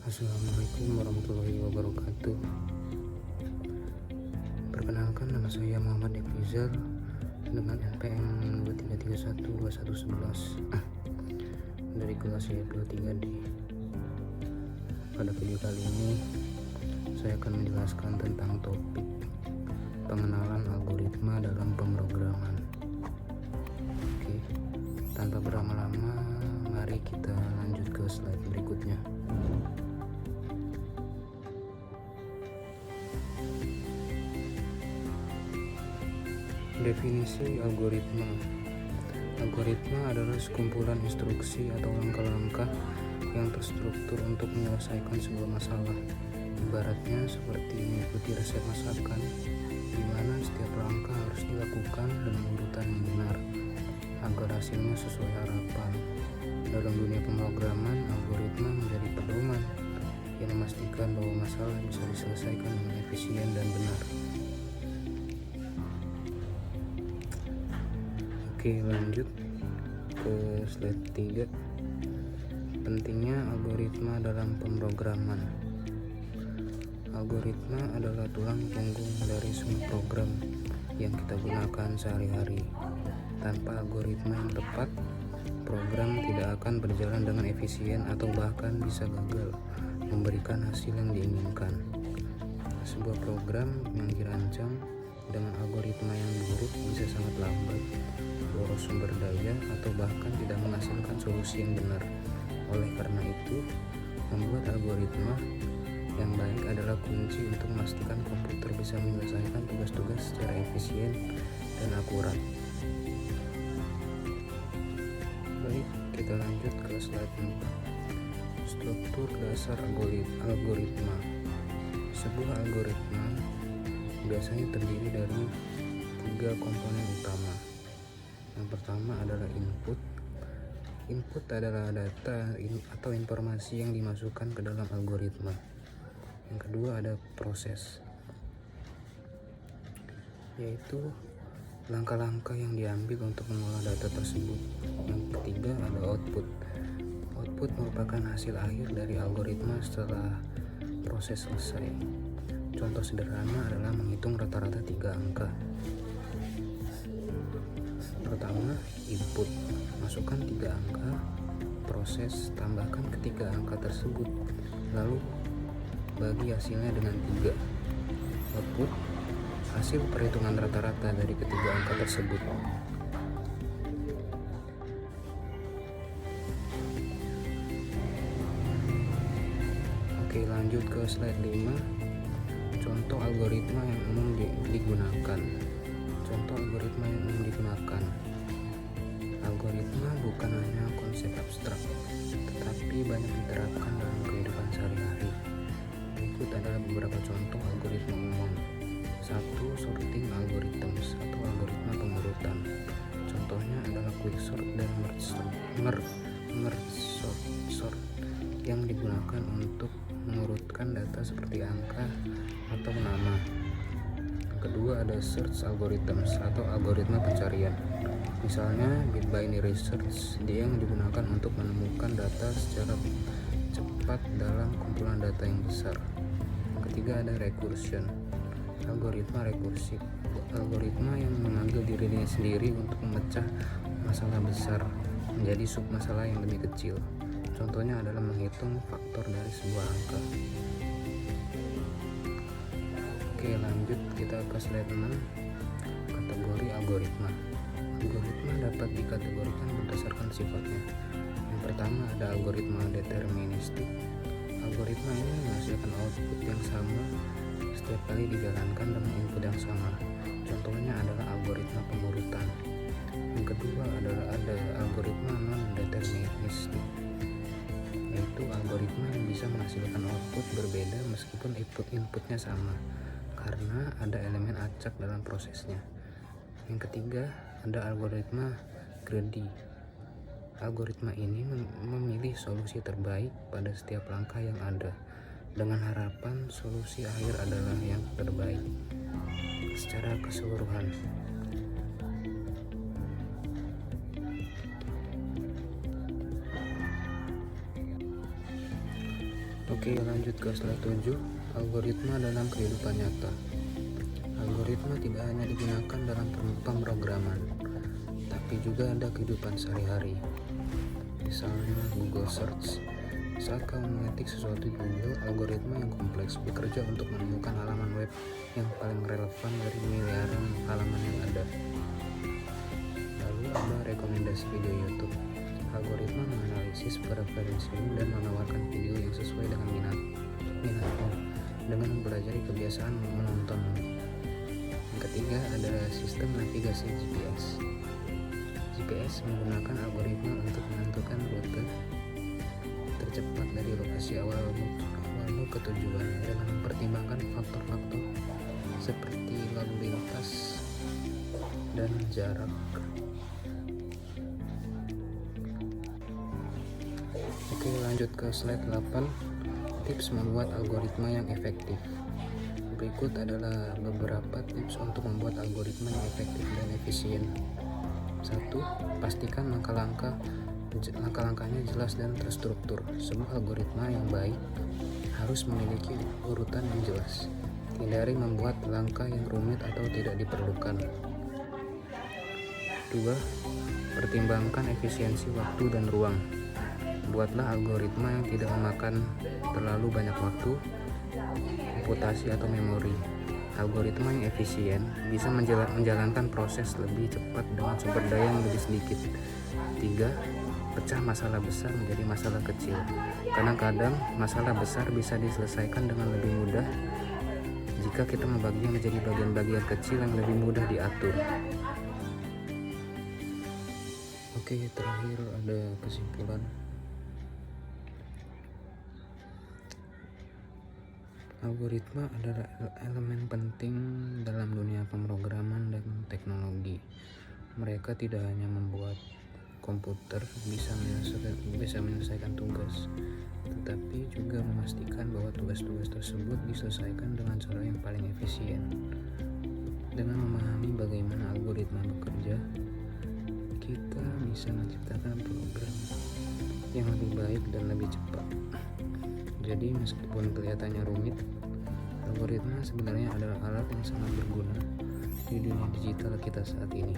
Assalamualaikum warahmatullahi wabarakatuh. Perkenalkan, nama saya Muhammad Efrizal dengan NPM 23312111 dari kelas Y23D. Pada video kali ini saya akan menjelaskan tentang topik pengenalan algoritma dalam pemrograman. Oke, tanpa berlama-lama, mari kita lanjut ke slide berikutnya. Definisi algoritma. Algoritma adalah sekumpulan instruksi atau langkah-langkah yang terstruktur untuk menyelesaikan sebuah masalah. Ibaratnya seperti mengikuti resep masakan, di mana setiap langkah harus dilakukan dengan urutan yang benar agar hasilnya sesuai harapan. Dalam dunia pemrograman, algoritma menjadi pedoman yang memastikan bahwa masalah bisa diselesaikan dengan efisien dan benar. Oke, lanjut ke slide 3. Pentingnya algoritma dalam pemrograman. Algoritma adalah tulang punggung dari semua program yang kita gunakan sehari-hari. Tanpa algoritma yang tepat, program tidak akan berjalan dengan efisien atau bahkan bisa gagal memberikan hasil yang diinginkan. Sebuah program yang dirancang dengan algoritma yang buruk bisa sangat lambat, boros sumber daya, atau bahkan tidak menghasilkan solusi yang benar. Oleh karena itu, membuat algoritma yang baik adalah kunci untuk memastikan komputer bisa menyelesaikan tugas-tugas secara efisien dan akurat. Baik, kita lanjut ke slide 4. Struktur dasar algoritma. Sebuah algoritma biasanya terdiri dari 3 komponen utama. Yang pertama adalah input. Input adalah data atau informasi yang dimasukkan ke dalam algoritma. Yang kedua ada proses, yaitu langkah-langkah yang diambil untuk mengolah data tersebut. Yang ketiga ada output. Output merupakan hasil akhir dari algoritma setelah proses selesai. Contoh sederhana adalah menghitung rata-rata 3 angka. Pertama, input. Masukkan 3 angka, proses, tambahkan ketiga angka tersebut, lalu bagi hasilnya dengan 3. Output, hasil perhitungan rata-rata dari ketiga angka tersebut. Oke, lanjut ke slide 5. Contoh algoritma yang umum digunakan. Contoh algoritma yang umum digunakan. Algoritma bukan hanya konsep abstrak, tetapi banyak diterapkan dalam kehidupan sehari-hari. Berikut adalah beberapa contoh algoritma umum. 1. Sorting algorithms atau algoritma pengurutan. Contohnya adalah quicksort dan merge sort yang digunakan untuk mengurutkan data seperti angka atau nama. Yang kedua ada search algorithms atau algoritma pencarian. Misalnya bit binary search, dia yang digunakan untuk menemukan data secara cepat dalam kumpulan data yang besar. Yang ketiga ada recursion, algoritma rekursif, algoritma yang mengambil dirinya sendiri untuk memecah masalah besar menjadi sub masalah yang lebih kecil. Contohnya adalah menghitung faktor dari sebuah angka. Oke, lanjut kita ke slide 6. Kategori algoritma. Algoritma dapat dikategorikan berdasarkan sifatnya. Yang pertama ada algoritma deterministik. Algoritma ini menghasilkan output yang sama setiap kali dijalankan dengan input yang sama. Contohnya adalah algoritma pengurutan. Yang kedua adalah ada algoritma non-deterministik, yaitu algoritma yang bisa menghasilkan output berbeda meskipun inputnya sama, karena ada elemen acak dalam prosesnya. Yang ketiga ada algoritma greedy. Algoritma ini memilih solusi terbaik pada setiap langkah yang ada, dengan harapan solusi akhir adalah yang terbaik secara keseluruhan. Oke, lanjut ke slide 7, algoritma dalam kehidupan nyata. Algoritma tidak hanya digunakan dalam pemrograman, tapi juga ada kehidupan sehari-hari. Misalnya Google Search. Saat kamu mengetik sesuatu di Google, algoritma yang kompleks bekerja untuk menemukan halaman web yang paling relevan dari miliaran halaman yang ada. Lalu ada rekomendasi video YouTube. Algoritma menganalisis preferensimu dan menawarkan video yang sesuai dengan minatmu dengan mempelajari kebiasaan menonton. Yang ketiga ada sistem navigasi GPS. GPS menggunakan algoritma untuk menentukan rute tercepat dari lokasi awalmu ke tujuan dengan mempertimbangkan faktor-faktor seperti lalu lintas dan jarak. Oke, lanjut ke slide 8, tips membuat algoritma yang efektif. Berikut adalah beberapa tips untuk membuat algoritma yang efektif dan efisien. 1. Pastikan langkah-langkahnya jelas dan terstruktur. Sebuah algoritma yang baik harus memiliki urutan yang jelas. Hindari membuat langkah yang rumit atau tidak diperlukan. 2. Pertimbangkan efisiensi waktu dan ruang. Buatlah algoritma yang tidak memakan terlalu banyak waktu, komputasi atau memori. Algoritma yang efisien bisa menjalankan proses lebih cepat dengan sumber daya yang lebih sedikit. 3. Pecah masalah besar menjadi masalah kecil. Kadang-kadang masalah besar bisa diselesaikan dengan lebih mudah jika kita membaginya menjadi bagian-bagian kecil yang lebih mudah diatur. Oke, terakhir ada kesimpulan. Algoritma adalah elemen penting dalam dunia pemrograman dan teknologi. Mereka tidak hanya membuat komputer bisa menyelesaikan tugas, tetapi juga memastikan bahwa tugas-tugas tersebut diselesaikan dengan cara yang paling efisien. Dengan memahami bagaimana algoritma bekerja, kita bisa menciptakan program yang lebih baik dan lebih cepat. Jadi meskipun kelihatannya rumit, algoritma sebenarnya adalah alat yang sangat berguna di dunia digital kita saat ini.